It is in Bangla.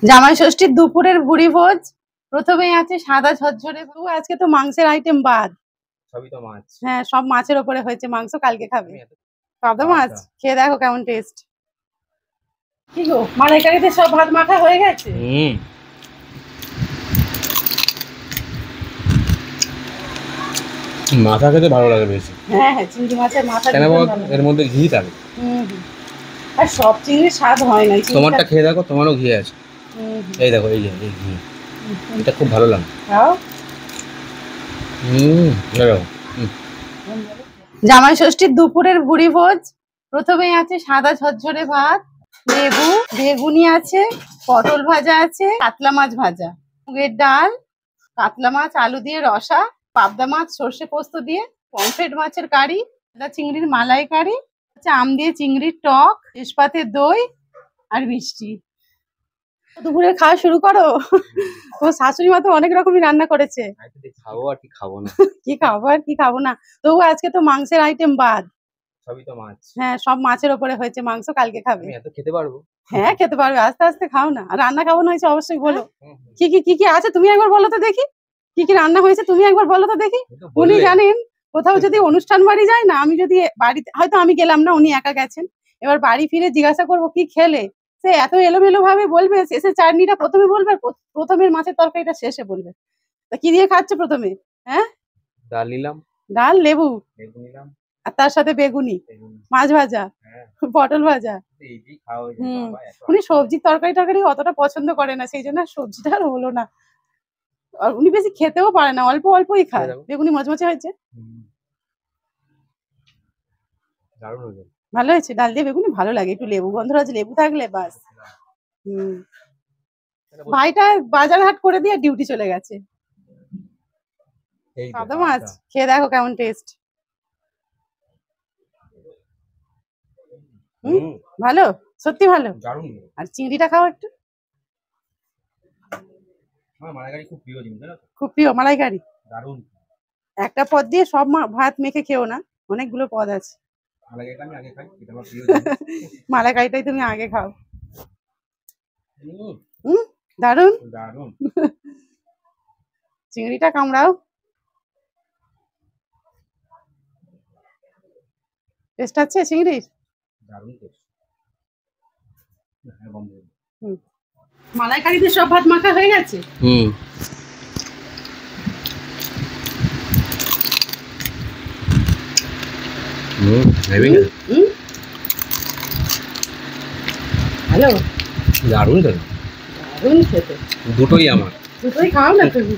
জামাই ষষ্ঠীর দুপুরের ভুরি ভোজ। প্রথমেই আছে সাদা ঝরঝরে। আজকে তো মাংসের আইটেম বাদ, সবই তো মাছ। হ্যাঁ, সব মাছের ওপরে হয়েছে মাংস। কালকে খাবে পাবদা মাছ, খেয়ে দেখো কেমন টেস্ট। কি গো, মালাইকারিতে সব ভাত মাখা হয়ে গেছে। মাথা খেতে ভালো লাগে বেশি। হ্যাঁ হ্যাঁ, চিংড়ি মাছের মাথা এর মধ্যে ঘি থাকে। আর সব চিংড়ির স্বাদ হয় না। তোমারটা খেয়ে দেখো, তোমারও ঘি আছে। এই দেখো, এই ঘি, এটা খুব ভালো লাগে। জামাই ষষ্ঠীর দুপুরের ভুরি ভোজ। প্রথমেই আছে সাদা ঝরঝরে ভাত, লেবু, বেগুনি আছে, পটল ভাজা আছে, কাতলা মাছ ভাজা, মুগের ডাল, কাতলা মাছ আলু দিয়ে রসা, পাবদা মাছ সর্ষে পোস্ত দিয়ে, পমফ্রেট মাছের কারি, চিংড়ির মালাইকারি, আম দিয়ে চিংড়ির টক, তেজপাতের দই আর মিষ্টি। দুপুরে খাওয়া শুরু করো। তো শাশুড়ি মা তো অনেক রকমই রান্না করেছে। খাবো আর কি খাবো না, কি খাবো আর কি খাবো না। তবু আজকে তো মাংসের আইটেম বাদ, সবই তো মাছ। হ্যাঁ, সব মাছের ওপরে হয়েছে মাংস। কালকে খাবে। এত খেতে পারবো? হ্যাঁ, খেতে পারবে, আস্তে আস্তে খাও না। আর রান্না কেমন হয়েছে অবশ্যই বলো। কি কি আছে তুমি একবার বলো তো দেখি। কি কি রান্না হয়েছে তুমি একবার বলো তো দেখি। উনি জানেন, কোথাও যদি অনুষ্ঠান বাড়ি যায় না, আমি যদি বাড়িতে, হয়তো আমি গেলাম না, উনি একা গেছেন, এবার বাড়ি ফিরে জিজ্ঞাসা করবো কি খেলে, সে এত এলোমেলো ভাবে বলবে। শেষে চাটনিটা প্রথমে বলবে, প্রথমের মাছের তরকারিটা শেষে বলবে। তা কি দিয়ে খাচ্ছে প্রথমে? হ্যাঁ, ডাল নিলাম, ডাল, লেবু নিলাম, আর তার সাথে বেগুনি, মাছ ভাজা, পটল ভাজা। উনি সবজির তরকারি অতটা পছন্দ করে না, সেই জন্য সবজিটা আর হলো না। আর উনি বেশি খেতেও পারে না, অল্প অল্পই খায়। বেগুনি মচমচে হয়েছে, ভালো হয়েছে। ডাল দিয়ে বেগুনি ভালো লাগে, একটু লেবু গন্ধরাজ লেবু থাকলে বাস। ভাইটা বাজার হাট করে দিয়ে ডিউটি চলে গেছে। পাবদা মাছ খেয়ে দেখো কেমন টেস্ট। ভালো, সত্যি ভালো। আর চিংড়িটা খাও একটু। খুব প্রিয় মালাইকারি। একটা পদ দিয়ে সব ভাত মেখে খেও না, অনেকগুলো পদ আছে। মালাইকারিটাই তুমি আগে খাও। দারুন। চিংড়িটা কামড়াও, টেস্ট আছে চিংড়ির। মালাইকারিতে সব ভাত মাখা হয়ে গেছে। ভালো, দারুন দারুন খেতে। দুটোই আমার, দুটোই খাও না তুমি।